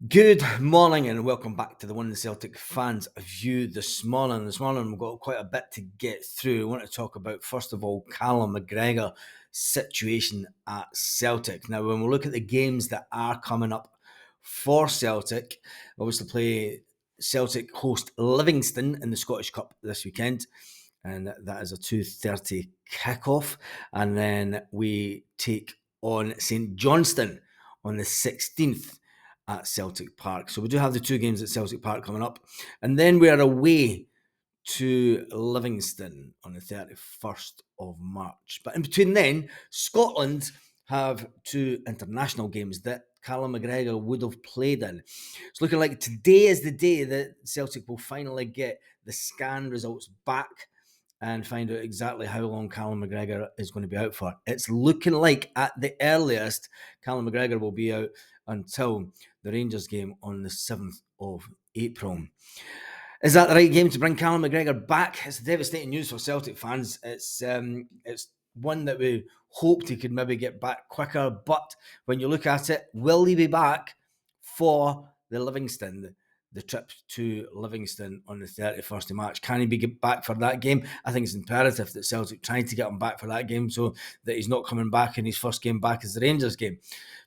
Good morning and welcome back to the One Celtic Fans View this morning. This morning we've got quite a bit to get through. I want to talk about, first of all, Callum McGregor situation at Celtic. Now, when we look at the games that are coming up for Celtic, obviously play Celtic host Livingston in the Scottish Cup this weekend, and that is a 2:30 kickoff. And then we take on St Johnstone on the 16th at Celtic Park. So we do have the two games at Celtic Park coming up. And then we are away to Livingston on the 31st of March. But in between then, Scotland have two international games that Callum McGregor would have played in. It's looking like today is the day that Celtic will finally get the scan results back and find out exactly how long Callum McGregor is going to be out for. It's looking like at the earliest, Callum McGregor will be out until the Rangers game on the 7th of April. Is that the right game to bring Callum McGregor back? It's devastating news for Celtic fans. It's one that we hoped he could maybe get back quicker, but when you look at it, will he be back for the trip to Livingston on the 31st of March? Can he be back for that game? I think it's imperative that Celtic try to get him back for that game so that he's not coming back in his first game back as the Rangers game.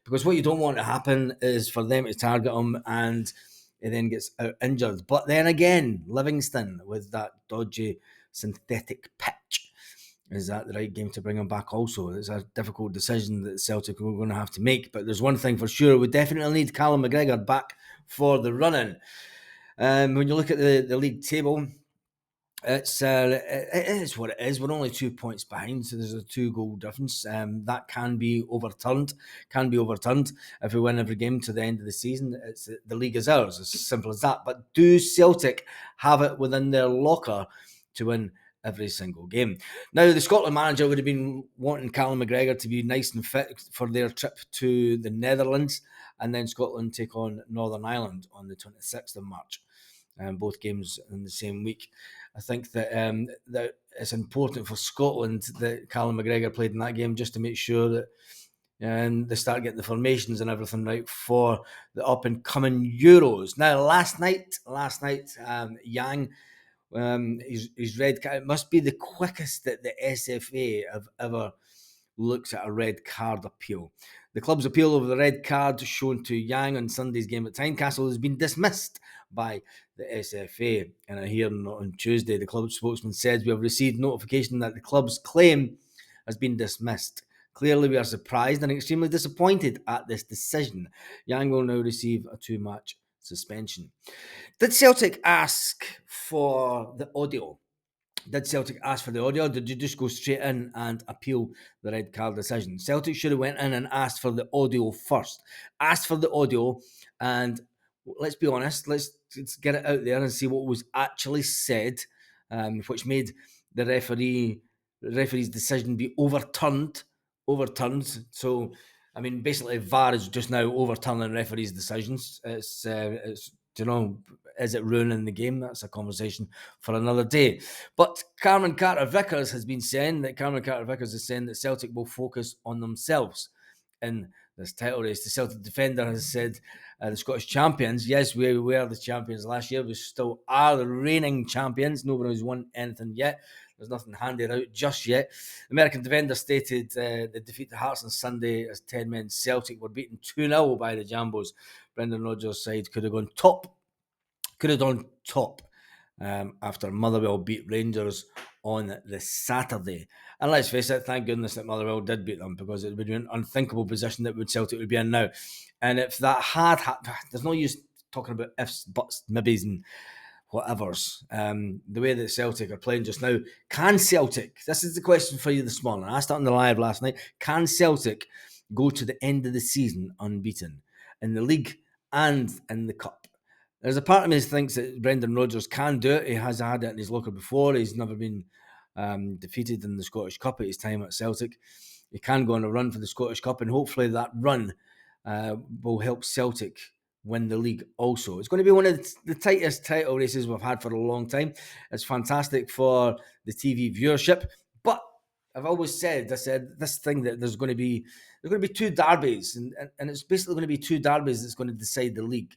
Because what you don't want to happen is for them to target him and he then gets out injured. But then again, Livingston with that dodgy synthetic pitch. Is that the right game to bring him back also? It's a difficult decision that Celtic are going to have to make. But there's one thing for sure. We definitely need Callum McGregor back for the running. When you look at the league table, it is what it is. We're only 2 points behind, so there's a 2-goal difference. That can be overturned. If we win every game to the end of the season. The league is ours. It's as simple as that. But do Celtic have it within their locker to win every single game? Now, the Scotland manager would have been wanting Callum McGregor to be nice and fit for their trip to the Netherlands, and then Scotland take on Northern Ireland on the 26th of March. Both games in the same week. I think that that it's important for Scotland that Callum McGregor played in that game just to make sure that they start getting the formations and everything right for the up and coming Euros. Now, last night, Yang, his red card, it must be the quickest that the SFA have ever looked at a red card appeal. The club's appeal over the red card shown to Yang on Sunday's game at Tynecastle has been dismissed by the SFA. In a hearing on Tuesday, the club spokesman said, "We have received notification that the club's claim has been dismissed. Clearly, we are surprised and extremely disappointed at this decision. Yang will now receive a 2-match suspension." Did Celtic ask for the audio? Did Celtic ask for the audio, or did you just go straight in and appeal the red card decision? Celtic should have went in and asked for the audio first. Asked for the audio, and let's be honest, let's get it out there and see what was actually said, which made the referee's decision be overturned. So, I mean, basically, VAR is just now overturning referees' decisions. It's is it ruining the game? That's a conversation for another day. But Cameron Carter-Vickers is saying that Celtic will focus on themselves in this title race. The Celtic defender has said, the Scottish champions, yes, we were the champions last year. We still are the reigning champions. Nobody has won anything yet. There's nothing handed out just yet. The American defender stated the defeat to Hearts on Sunday as 10 men Celtic were beaten 2-0 by the Jambos. Brendan Rodgers' side could have done top after Motherwell beat Rangers on the Saturday. And let's face it, thank goodness that Motherwell did beat them, because it would be an unthinkable position that Celtic would be in now. And if that had happened, there's no use talking about ifs, buts, maybes and whatevers. The way that Celtic are playing just now, can Celtic, this is the question for you this morning, I asked it on the live last night, can Celtic go to the end of the season unbeaten in the league and in the cup? There's a part of me that thinks that Brendan Rodgers can do it. He has had it in his locker before. He's never been defeated in the Scottish Cup at his time at Celtic. He can go on a run for the Scottish Cup, and hopefully that run will help Celtic win the league also. It's going to be one of the tightest title races we've had for a long time. It's fantastic for the TV viewership, but I've always said, this thing that there's going to be two derbies, and it's basically going to be two derbies that's going to decide the league.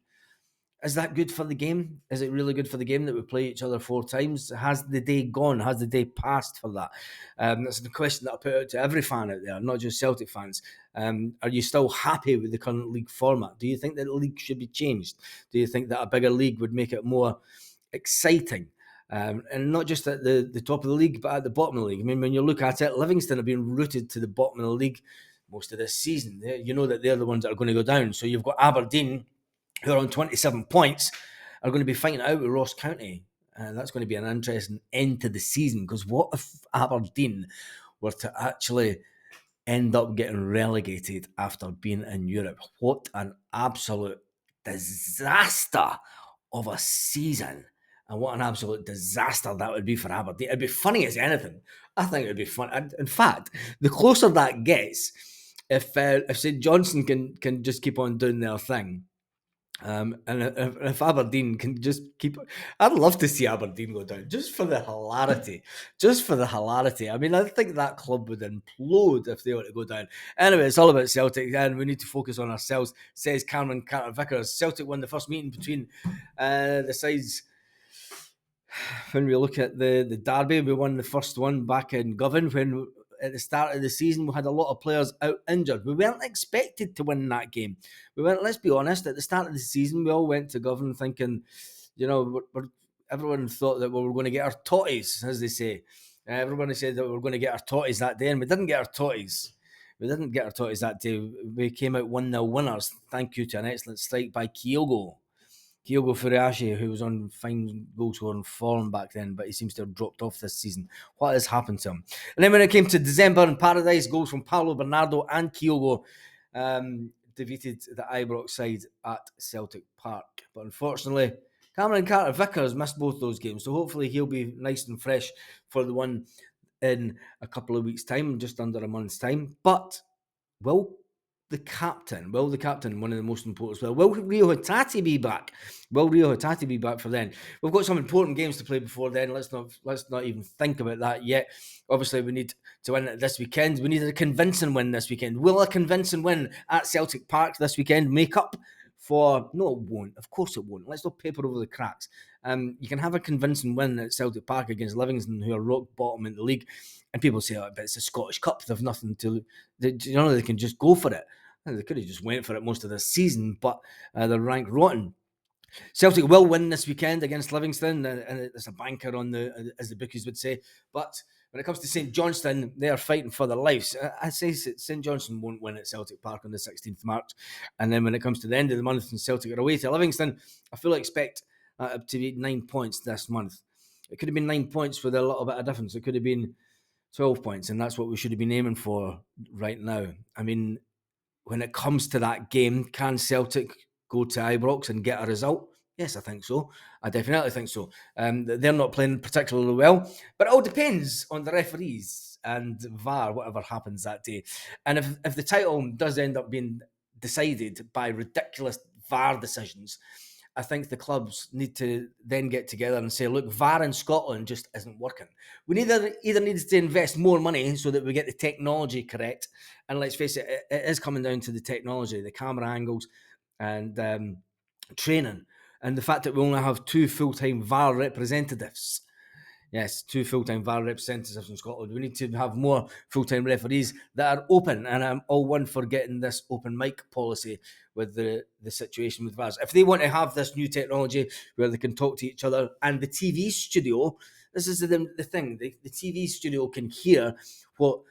Is that good for the game? Is it really good for the game that we play each other 4 times? Has the day gone? Has the day passed for that? That's the question that I put out to every fan out there, not just Celtic fans. Are you still happy with the current league format? Do you think that the league should be changed? Do you think that a bigger league would make it more exciting? And not just at the top of the league, but at the bottom of the league. I mean, when you look at it, Livingston have been rooted to the bottom of the league most of this season. You know that they're the ones that are going to go down. So you've got Aberdeen, who are on 27 points, are going to be fighting out with Ross County. That's going to be an interesting end to the season, because what if Aberdeen were to actually end up getting relegated after being in Europe? What an absolute disaster of a season. And what an absolute disaster that would be for Aberdeen. It'd be funny as anything. I think it'd be fun. And in fact, the closer that gets, if St Johnstone can just keep on doing their thing, and if Aberdeen can just keep, I'd love to see Aberdeen go down just for the hilarity, just for the hilarity. I mean, I think that club would implode if they were to go down. Anyway, it's all about Celtic, and we need to focus on ourselves, says Cameron Carter Vickers. Celtic won the first meeting between the sides. When we look at the derby, we won the first one back in Govan when at the start of the season we had a lot of players out injured. We weren't expected to win that game. We weren't, let's be honest, at the start of the season we all went to Govan thinking, everyone thought that we were going to get our totties, as they say. Everybody said that we were going to get our totties that day, and we didn't get our totties. We didn't get our totties that day. We came out 1-0 winners. Thank you to an excellent strike by Kyogo Furuhashi, who was on fine goal scoring form back then, but he seems to have dropped off this season. What has happened to him? And then when it came to December in Paradise, goals from Paulo Bernardo and Kyogo defeated the Ibrox side at Celtic Park. But unfortunately, Cameron Carter Vickers missed both those games, so hopefully he'll be nice and fresh for the one in a couple of weeks' time, just under a month's time. But will the captain, one of the most important as well, will Rio Hatate be back? Will Rio Hatate be back for then? We've got some important games to play before then. Let's not even think about that yet. Obviously, we need to win it this weekend. We need a convincing win this weekend. Will a convincing win at Celtic Park this weekend make up for... No, it won't. Of course it won't. Let's not paper over the cracks. You can have a convincing win at Celtic Park against Livingston, who are rock bottom in the league, and people say, but it's a Scottish Cup. They've nothing to... They can just go for it. They could have just went for it most of the season, but they're ranked rotten. Celtic will win this weekend against Livingston, and it's a banker on the, as the bookies would say. But when it comes to St Johnstone, they are fighting for their lives. I say St Johnstone won't win at Celtic Park on the 16th of March. And then when it comes to the end of the month and Celtic are away to Livingston, I fully expect to be 9 points this month. It could have been 9 points with a little bit of difference. It could have been 12 points, and that's what we should have been aiming for right now. I mean, when it comes to that game, can Celtic go to Ibrox and get a result? Yes, I think so. I definitely think so. They're not playing particularly well, but it all depends on the referees and VAR, whatever happens that day. And if the title does end up being decided by ridiculous VAR decisions, I think the clubs need to then get together and say, look, VAR in Scotland just isn't working. We either need to invest more money so that we get the technology correct. And let's face it, it is coming down to the technology, the camera angles, and training. And the fact that we only have 2 full-time VAR representatives. Yes, 2 full-time VAR representatives in Scotland. We need to have more full-time referees that are open, and I'm all one for getting this open mic policy with the situation with VARs. If they want to have this new technology where they can talk to each other, and the TV studio, this is the thing, the TV studio can hear what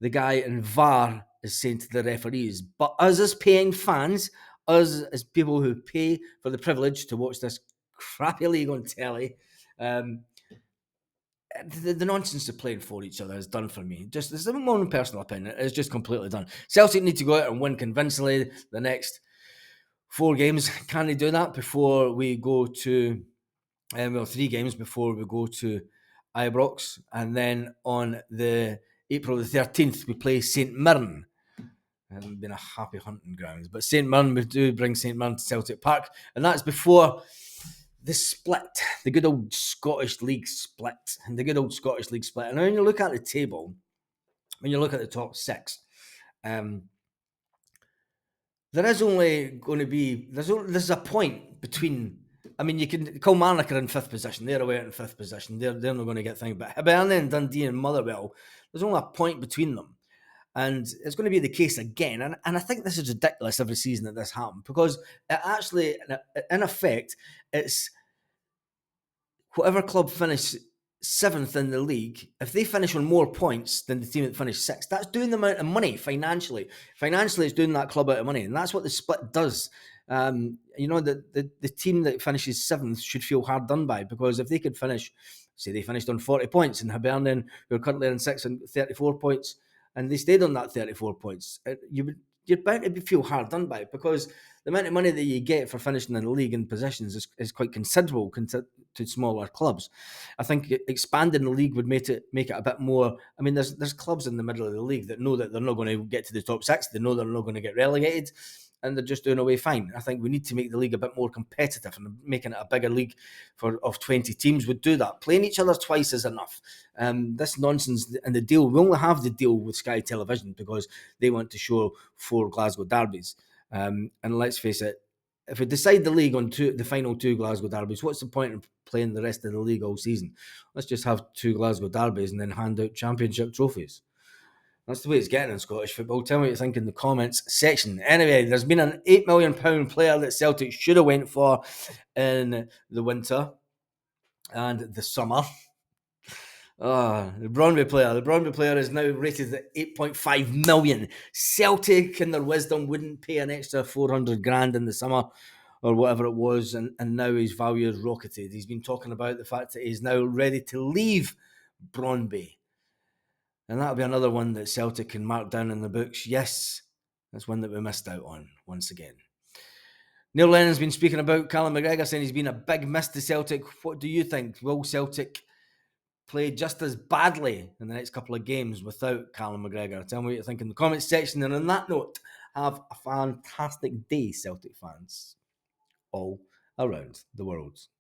the guy in VAR is saying to the referees. But us as paying fans, us as people who pay for the privilege to watch this crappy league on telly, the nonsense of playing for each other is done for me. Just this is my own personal opinion. It's just completely done. Celtic need to go out and win convincingly the next 4 games. Can they do that before we go to 3 games before we go to Ibrox, and then on the April the 13th we play St Mirren. Hasn't been a happy hunting grounds, but St Mirren, we do bring St Mirren to Celtic Park, and that's before the split, the good old Scottish League split. And when you look at the table, when you look at the top 6, there is only going to be there's a point between. I mean, you can Kilmarnock are in fifth position. They're away in fifth position. They're not going to get things. But Hibernian, Dundee, and Motherwell, there's only a point between them, and it's going to be the case again. And I think this is ridiculous every season that this happens because it actually, in effect, it's whatever club finish seventh in the league, if they finish on more points than the team that finished sixth, that's doing them out of money financially. Financially, it's doing that club out of money, and that's what the split does. The team that finishes seventh should feel hard done by, because if they could finish, say they finished on 40 points, and Hibernian, who are currently in sixth, and 34 points, and they stayed on that 34 points, you're bound to feel hard done by, because the amount of money that you get for finishing in the league in positions is quite considerable to smaller clubs. I think expanding the league would make it a bit more. I mean, there's clubs in the middle of the league that know that they're not going to get to the top six. They know they're not going to get relegated, and they're just doing away fine. I think we need to make the league a bit more competitive, and making it a bigger league of 20 teams would do that. Playing each other twice is enough. This nonsense and the deal, we only have the deal with Sky Television because they want to show 4 Glasgow derbies. And let's face it, if we decide the league on the final 2 Glasgow derbies, what's the point of playing the rest of the league all season? Let's just have 2 Glasgow derbies and then hand out championship trophies. That's the way it's getting in Scottish football. Tell me what you think in the comments section. Anyway, there's been an £8 million player that Celtic should have went for in the winter and the summer. The Brøndby player. The Brøndby player is now rated at 8.5 million. Celtic, in their wisdom, wouldn't pay an extra 400 grand in the summer or whatever it was, and now his value has rocketed. He's been talking about the fact that he's now ready to leave Brøndby. And that'll be another one that Celtic can mark down in the books. Yes, that's one that we missed out on once again. Neil Lennon's been speaking about Callum McGregor, saying he's been a big miss to Celtic. What do you think? Will Celtic play just as badly in the next couple of games without Callum McGregor? Tell me what you think in the comments section. And on that note, have a fantastic day, Celtic fans, all around the world.